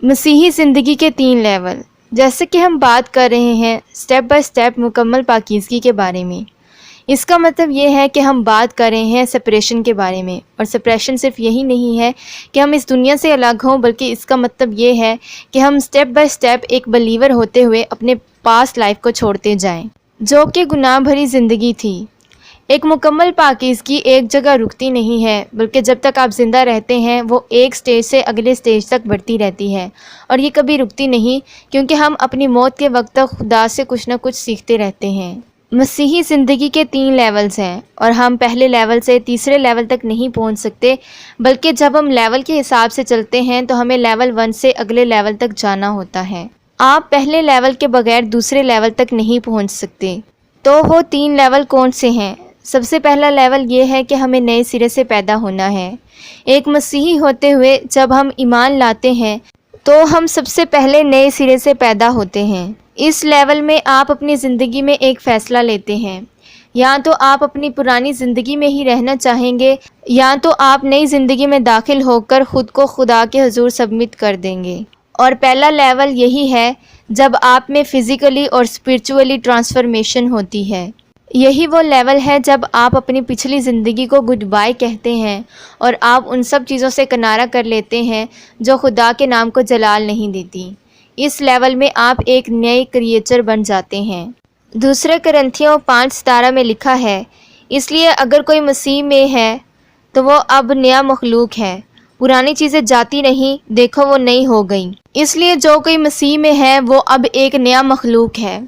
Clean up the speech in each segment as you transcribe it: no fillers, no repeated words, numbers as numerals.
مسیحی زندگی کے 3 لیول۔ جیسے کہ ہم بات کر رہے ہیں سٹیپ بائی سٹیپ مکمل پاکیزگی کے بارے میں، اس کا مطلب یہ ہے کہ ہم بات کر رہے ہیں سپریشن کے بارے میں، اور سپریشن صرف یہی نہیں ہے کہ ہم اس دنیا سے الگ ہوں، بلکہ اس کا مطلب یہ ہے کہ ہم سٹیپ بائی سٹیپ ایک بلیور ہوتے ہوئے اپنے پاسٹ لائف کو چھوڑتے جائیں جو کہ گناہ بھری زندگی تھی۔ ایک مکمل پاکیزگی ایک جگہ رکتی نہیں ہے، بلکہ جب تک آپ زندہ رہتے ہیں وہ ایک سٹیج سے اگلے سٹیج تک بڑھتی رہتی ہے، اور یہ کبھی رکتی نہیں، کیونکہ ہم اپنی موت کے وقت تک خدا سے کچھ نہ کچھ سیکھتے رہتے ہیں۔ مسیحی زندگی کے 3 لیولز ہیں، اور ہم پہلے لیول سے تیسرے لیول تک نہیں پہنچ سکتے، بلکہ جب ہم لیول کے حساب سے چلتے ہیں تو ہمیں لیول 1 سے اگلے لیول تک جانا ہوتا ہے۔ آپ پہلے لیول کے بغیر دوسرے لیول تک نہیں پہنچ سکتے۔ تو وہ 3 لیول کون سے ہیں؟ سب سے پہلا لیول یہ ہے کہ ہمیں نئے سرے سے پیدا ہونا ہے۔ ایک مسیحی ہوتے ہوئے جب ہم ایمان لاتے ہیں تو ہم سب سے پہلے نئے سرے سے پیدا ہوتے ہیں۔ اس لیول میں آپ اپنی زندگی میں ایک فیصلہ لیتے ہیں، یا تو آپ اپنی پرانی زندگی میں ہی رہنا چاہیں گے، یا تو آپ نئی زندگی میں داخل ہو کر خود کو خدا کے حضور سبمٹ کر دیں گے۔ اور پہلا لیول یہی ہے جب آپ میں فزیکلی اور اسپرچولی ٹرانسفارمیشن ہوتی ہے۔ یہی وہ لیول ہے جب آپ اپنی پچھلی زندگی کو گڈ بائی کہتے ہیں اور آپ ان سب چیزوں سے کنارہ کر لیتے ہیں جو خدا کے نام کو جلال نہیں دیتی۔ اس لیول میں آپ ایک نئے کریچر بن جاتے ہیں۔ دوسرے کرنتھیوں 5:17 میں لکھا ہے، اس لیے اگر کوئی مسیح میں ہے تو وہ اب نیا مخلوق ہے، پرانی چیزیں جاتی نہیں، دیکھو وہ نئی ہو گئیں۔ اس لیے جو کوئی مسیح میں ہے وہ اب ایک نیا مخلوق ہے۔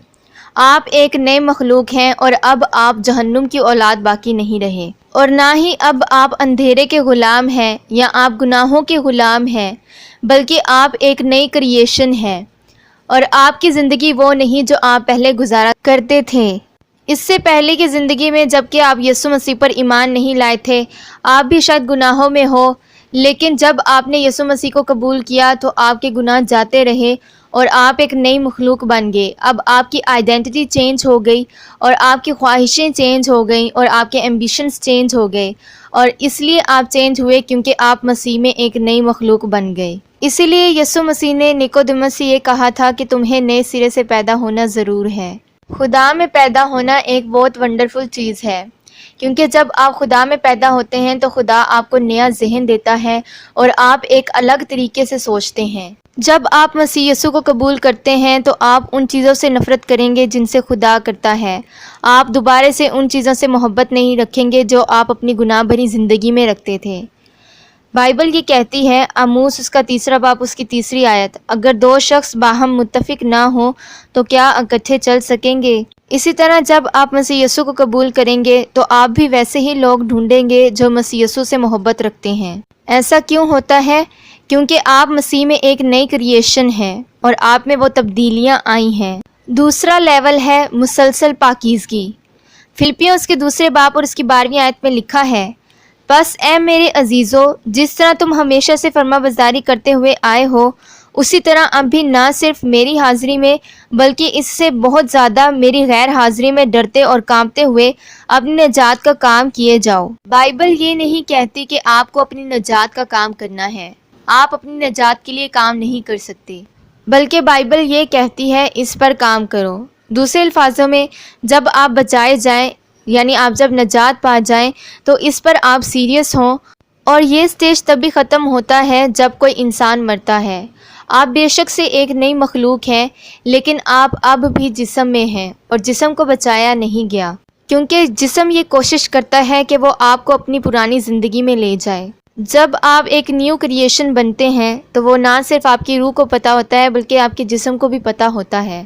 آپ ایک نئے مخلوق ہیں، اور اب آپ جہنم کی اولاد باقی نہیں رہے، اور نہ ہی اب آپ اندھیرے کے غلام ہیں یا آپ گناہوں کے غلام ہیں، بلکہ آپ ایک نئی کریشن ہیں، اور آپ کی زندگی وہ نہیں جو آپ پہلے گزارا کرتے تھے۔ اس سے پہلے کی زندگی میں جب کہ آپ یسوع مسیح پر ایمان نہیں لائے تھے، آپ بھی شاید گناہوں میں ہو، لیکن جب آپ نے یسوع مسیح کو قبول کیا تو آپ کے گناہ جاتے رہے اور آپ ایک نئی مخلوق بن گئے۔ اب آپ کی آئیڈینٹی چینج ہو گئی، اور آپ کی خواہشیں چینج ہو گئیں، اور آپ کے ایمبیشنز چینج ہو گئے، اور اس لیے آپ چینج ہوئے کیونکہ آپ مسیح میں ایک نئی مخلوق بن گئے۔ اسی لیے یسوع مسیح نے نیکودیمس سے یہ کہا تھا کہ تمہیں نئے سرے سے پیدا ہونا ضرور ہے۔ خدا میں پیدا ہونا ایک بہت ونڈرفل چیز ہے، کیونکہ جب آپ خدا میں پیدا ہوتے ہیں تو خدا آپ کو نیا ذہن دیتا ہے اور آپ ایک الگ طریقے سے سوچتے ہیں۔ جب آپ مسیح یسوع کو قبول کرتے ہیں تو آپ ان چیزوں سے نفرت کریں گے جن سے خدا کرتا ہے۔ آپ دوبارہ سے ان چیزوں سے محبت نہیں رکھیں گے جو آپ اپنی گناہ بھری زندگی میں رکھتے تھے۔ بائبل یہ کہتی ہے، آموس اس کا 3 باب اس کی 3 آیت، اگر 2 شخص باہم متفق نہ ہوں تو کیا اکٹھے چل سکیں گے؟ اسی طرح جب آپ مسیح یسوع کو قبول کریں گے تو آپ بھی ویسے ہی لوگ ڈھونڈیں گے جو مسیح یسوع سے محبت رکھتے ہیں۔ ایسا کیوں ہوتا ہے؟ کیونکہ آپ مسیح میں ایک نئی کریشن ہے اور آپ میں وہ تبدیلیاں آئی ہیں۔ دوسرا لیول ہے مسلسل پاکیزگی۔ فلپیوں اس کے 2 باب اور اس کی 12ویں آیت میں لکھا ہے، بس اے میرے عزیزو، جس طرح تم ہمیشہ سے فرما برداری کرتے ہوئے آئے ہو، اسی طرح اب بھی نہ صرف میری حاضری میں بلکہ اس سے بہت زیادہ میری غیر حاضری میں ڈرتے اور کانپتے ہوئے اپنی نجات کا کام کیے جاؤ۔ بائبل یہ نہیں کہتی کہ آپ کو اپنی نجات کا کام کرنا ہے۔ آپ اپنی نجات کے لیے کام نہیں کر سکتے، بلکہ بائبل یہ کہتی ہے اس پر کام کرو۔ دوسرے الفاظوں میں، جب آپ بچائے جائیں، یعنی آپ جب نجات پا جائیں تو اس پر آپ سیریس ہوں، اور یہ سٹیج تبھی ختم ہوتا ہے جب کوئی انسان مرتا ہے۔ آپ بے شک سے ایک نئی مخلوق ہیں، لیکن آپ اب بھی جسم میں ہیں اور جسم کو بچایا نہیں گیا، کیونکہ جسم یہ کوشش کرتا ہے کہ وہ آپ کو اپنی پرانی زندگی میں لے جائے۔ جب آپ ایک نیو کریشن بنتے ہیں تو وہ نہ صرف آپ کی روح کو پتہ ہوتا ہے بلکہ آپ کے جسم کو بھی پتہ ہوتا ہے۔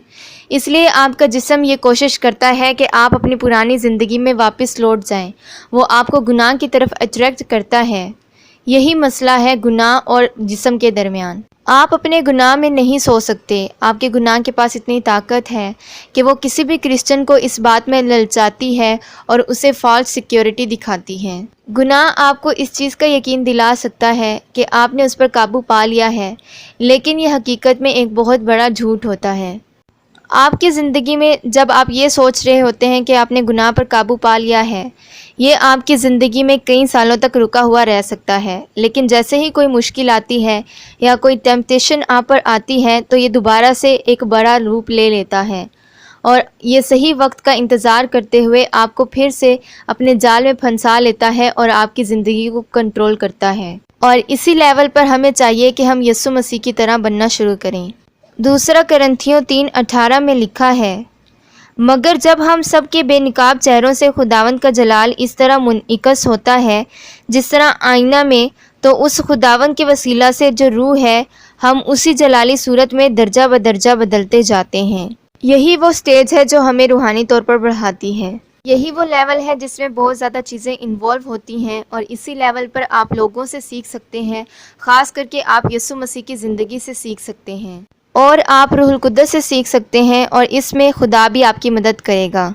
اس لیے آپ کا جسم یہ کوشش کرتا ہے کہ آپ اپنی پرانی زندگی میں واپس لوٹ جائیں۔ وہ آپ کو گناہ کی طرف اٹریکٹ کرتا ہے۔ یہی مسئلہ ہے گناہ اور جسم کے درمیان۔ آپ اپنے گناہ میں نہیں سو سکتے۔ آپ کے گناہ کے پاس اتنی طاقت ہے کہ وہ کسی بھی کرسچن کو اس بات میں للچاتی ہے اور اسے فالس سیکیورٹی دکھاتی ہے۔ گناہ آپ کو اس چیز کا یقین دلا سکتا ہے کہ آپ نے اس پر قابو پا لیا ہے، لیکن یہ حقیقت میں ایک بہت بڑا جھوٹ ہوتا ہے۔ آپ کی زندگی میں جب آپ یہ سوچ رہے ہوتے ہیں کہ آپ نے گناہ پر قابو پا لیا ہے، یہ آپ کی زندگی میں کئی سالوں تک رکا ہوا رہ سکتا ہے، لیکن جیسے ہی کوئی مشکل آتی ہے یا کوئی ٹیمپٹیشن آپ پر آتی ہے تو یہ دوبارہ سے ایک بڑا روپ لے لیتا ہے اور یہ صحیح وقت کا انتظار کرتے ہوئے آپ کو پھر سے اپنے جال میں پھنسا لیتا ہے اور آپ کی زندگی کو کنٹرول کرتا ہے۔ اور اسی لیول پر ہمیں چاہیے کہ ہم یسوع مسیح کی طرح بننا شروع کریں۔ دوسرا کرنتھیوں 3:18 میں لکھا ہے، مگر جب ہم سب کے بے نقاب چہروں سے خداوند کا جلال اس طرح منعکس ہوتا ہے جس طرح آئینہ میں، تو اس خداوند کے وسیلہ سے جو روح ہے ہم اسی جلالی صورت میں درجہ بدرجہ بدلتے جاتے ہیں۔ یہی وہ سٹیج ہے جو ہمیں روحانی طور پر بڑھاتی ہے۔ یہی وہ لیول ہے جس میں بہت زیادہ چیزیں انوالو ہوتی ہیں اور اسی لیول پر آپ لوگوں سے سیکھ سکتے ہیں، خاص کر کے آپ یسوع مسیح کی زندگی سے سیکھ سکتے ہیں اور آپ روح القدس سے سیکھ سکتے ہیں، اور اس میں خدا بھی آپ کی مدد کرے گا۔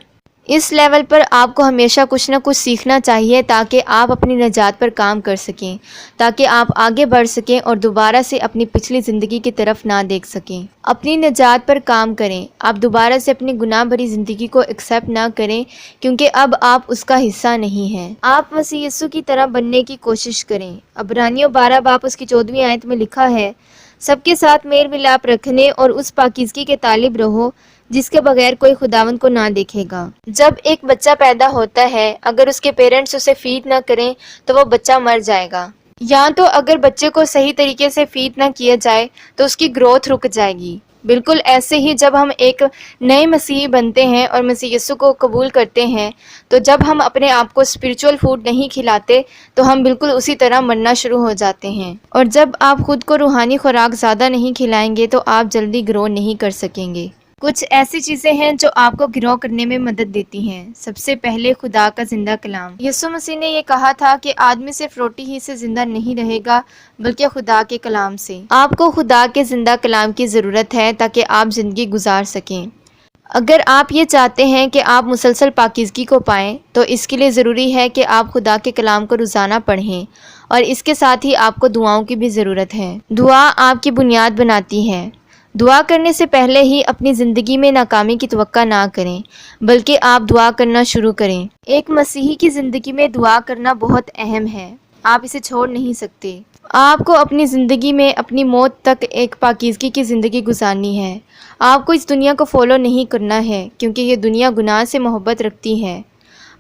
اس لیول پر آپ کو ہمیشہ کچھ نہ کچھ سیکھنا چاہیے تاکہ آپ اپنی نجات پر کام کر سکیں، تاکہ آپ آگے بڑھ سکیں اور دوبارہ سے اپنی پچھلی زندگی کی طرف نہ دیکھ سکیں۔ اپنی نجات پر کام کریں، آپ دوبارہ سے اپنی گناہ بھری زندگی کو ایکسیپٹ نہ کریں، کیونکہ اب آپ اس کا حصہ نہیں ہیں۔ آپ مسیح یسوع کی طرح بننے کی کوشش کریں۔ عبرانیوں 12:14 میں لکھا ہے، سب کے ساتھ میل ملاپ رکھنے اور اس پاکیزگی کے طالب رہو جس کے بغیر کوئی خداوند کو نہ دیکھے گا۔ جب ایک بچہ پیدا ہوتا ہے، اگر اس کے پیرنٹس اسے فیڈ نہ کریں تو وہ بچہ مر جائے گا، یا تو اگر بچے کو صحیح طریقے سے فیڈ نہ کیا جائے تو اس کی گروتھ رک جائے گی۔ بالکل ایسے ہی جب ہم ایک نئے مسیحی بنتے ہیں اور مسیح یسوع کو قبول کرتے ہیں، تو جب ہم اپنے آپ کو اسپریچول فوڈ نہیں کھلاتے تو ہم بالکل اسی طرح مرنا شروع ہو جاتے ہیں، اور جب آپ خود کو روحانی خوراک زیادہ نہیں کھلائیں گے تو آپ جلدی گرو نہیں کر سکیں گے۔ کچھ ایسی چیزیں ہیں جو آپ کو گرو کرنے میں مدد دیتی ہیں۔ سب سے پہلے خدا کا زندہ کلام۔ یسوع مسیح نے یہ کہا تھا کہ آدمی صرف روٹی ہی سے زندہ نہیں رہے گا بلکہ خدا کے کلام سے۔ آپ کو خدا کے زندہ کلام کی ضرورت ہے تاکہ آپ زندگی گزار سکیں۔ اگر آپ یہ چاہتے ہیں کہ آپ مسلسل پاکیزگی کو پائیں تو اس کے لیے ضروری ہے کہ آپ خدا کے کلام کو روزانہ پڑھیں، اور اس کے ساتھ ہی آپ کو دعاؤں کی بھی ضرورت ہے۔ دعا آپ کی بنیاد بناتی ہے۔ دعا کرنے سے پہلے ہی اپنی زندگی میں ناکامی کی توقع نہ کریں، بلکہ آپ دعا کرنا شروع کریں۔ ایک مسیحی کی زندگی میں دعا کرنا بہت اہم ہے، آپ اسے چھوڑ نہیں سکتے۔ آپ کو اپنی زندگی میں اپنی موت تک ایک پاکیزگی کی زندگی گزارنی ہے۔ آپ کو اس دنیا کو فالو نہیں کرنا ہے، کیونکہ یہ دنیا گناہ سے محبت رکھتی ہے۔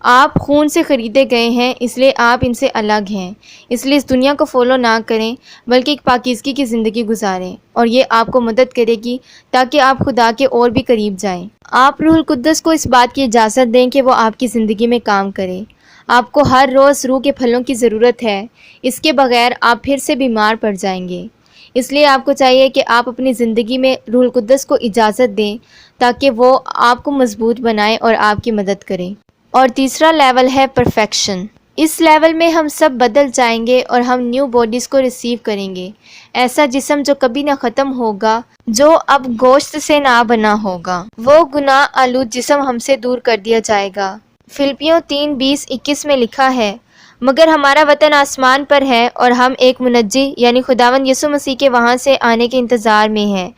آپ خون سے خریدے گئے ہیں، اس لیے آپ ان سے الگ ہیں۔ اس لیے اس دنیا کو فالو نہ کریں بلکہ ایک پاکیزگی کی زندگی گزاریں، اور یہ آپ کو مدد کرے گی تاکہ آپ خدا کے اور بھی قریب جائیں۔ آپ روح القدس کو اس بات کی اجازت دیں کہ وہ آپ کی زندگی میں کام کرے۔ آپ کو ہر روز روح کے پھلوں کی ضرورت ہے، اس کے بغیر آپ پھر سے بیمار پڑ جائیں گے۔ اس لیے آپ کو چاہیے کہ آپ اپنی زندگی میں روح القدس کو اجازت دیں تاکہ وہ آپ کو مضبوط بنائے اور آپ کی مدد کرے۔ اور تیسرا لیول ہے پرفیکشن۔ اس لیول میں ہم سب بدل جائیں گے اور ہم نیو باڈیز کو ریسیو کریں گے، ایسا جسم جو کبھی نہ ختم ہوگا، جو اب گوشت سے نہ بنا ہوگا۔ وہ گناہ آلود جسم ہم سے دور کر دیا جائے گا۔ فلپیوں 3:20-21 میں لکھا ہے، مگر ہمارا وطن آسمان پر ہے اور ہم ایک منجی یعنی خداوند یسوع مسیح کے وہاں سے آنے کے انتظار میں ہیں۔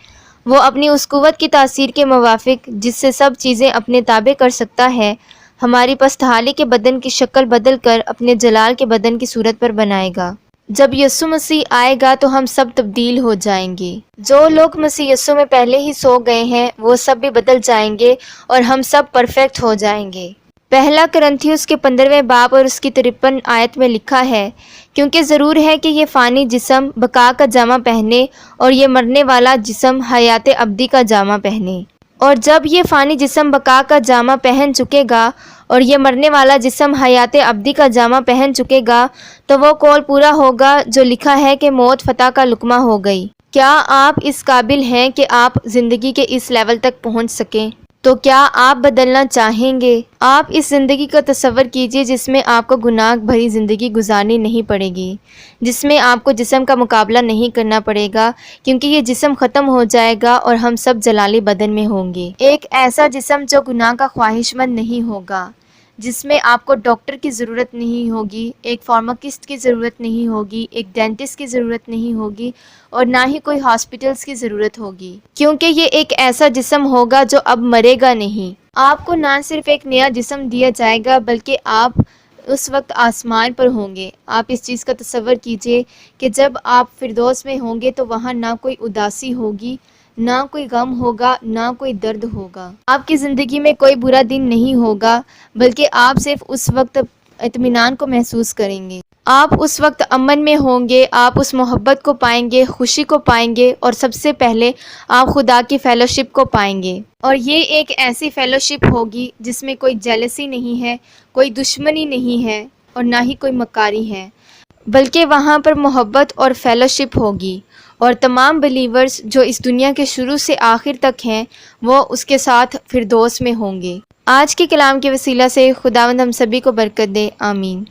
وہ اپنی اس قوت کی تاثیر کے موافق جس سے سب چیزیں اپنے تابع کر سکتا ہے، ہماری پستحالی کے بدن کی شکل بدل کر اپنے جلال کے بدن کی صورت پر بنائے گا۔ جب یسوع مسیح آئے گا تو ہم سب تبدیل ہو جائیں گے۔ جو لوگ مسیح یسوع میں پہلے ہی سو گئے ہیں وہ سب بھی بدل جائیں گے اور ہم سب پرفیکٹ ہو جائیں گے۔ پہلا کرنتھیوس کے 15ویں باب اور اس کی 53 میں لکھا ہے، کیونکہ ضرور ہے کہ یہ فانی جسم بقا کا جامہ پہنے اور یہ مرنے والا جسم حیات ابدی کا جامہ پہنے۔ اور جب یہ فانی جسم بقا کا جامہ پہن چکے گا اور یہ مرنے والا جسم حیات ابدی کا جامہ پہن چکے گا تو وہ قول پورا ہوگا جو لکھا ہے کہ موت فتح کا لقمہ ہو گئی۔ کیا آپ اس قابل ہیں کہ آپ زندگی کے اس لیول تک پہنچ سکیں؟ تو کیا آپ بدلنا چاہیں گے؟ آپ اس زندگی کا تصور کیجئے جس میں آپ کو گناہ بھری زندگی گزارنی نہیں پڑے گی، جس میں آپ کو جسم کا مقابلہ نہیں کرنا پڑے گا، کیونکہ یہ جسم ختم ہو جائے گا اور ہم سب جلالی بدن میں ہوں گے۔ ایک ایسا جسم جو گناہ کا خواہش مند نہیں ہوگا، جس میں آپ کو ڈاکٹر کی ضرورت نہیں ہوگی، ایک فارماکسٹ کی ضرورت نہیں ہوگی، ایک ڈینٹسٹ کی ضرورت نہیں ہوگی، اور نہ ہی کوئی ہاسپٹلس کی ضرورت ہوگی، کیونکہ یہ ایک ایسا جسم ہوگا جو اب مرے گا نہیں۔ آپ کو نہ صرف ایک نیا جسم دیا جائے گا بلکہ آپ اس وقت آسمان پر ہوں گے۔ آپ اس چیز کا تصور کیجئے کہ جب آپ فردوس میں ہوں گے تو وہاں نہ کوئی اداسی ہوگی، نہ کوئی غم ہوگا، نہ کوئی درد ہوگا۔ آپ کی زندگی میں کوئی برا دن نہیں ہوگا، بلکہ آپ صرف اس وقت اطمینان کو محسوس کریں گے۔ آپ اس وقت امن میں ہوں گے، آپ اس محبت کو پائیں گے، خوشی کو پائیں گے، اور سب سے پہلے آپ خدا کی فیلوشپ کو پائیں گے۔ اور یہ ایک ایسی فیلوشپ ہوگی جس میں کوئی جیلسی نہیں ہے، کوئی دشمنی نہیں ہے، اور نہ ہی کوئی مکاری ہے، بلکہ وہاں پر محبت اور فیلوشپ ہوگی، اور تمام بلیورز جو اس دنیا کے شروع سے آخر تک ہیں وہ اس کے ساتھ فردوس میں ہوں گے۔ آج کے کلام کے وسیلہ سے خداوند ہم سبھی کو برکت دے، آمین۔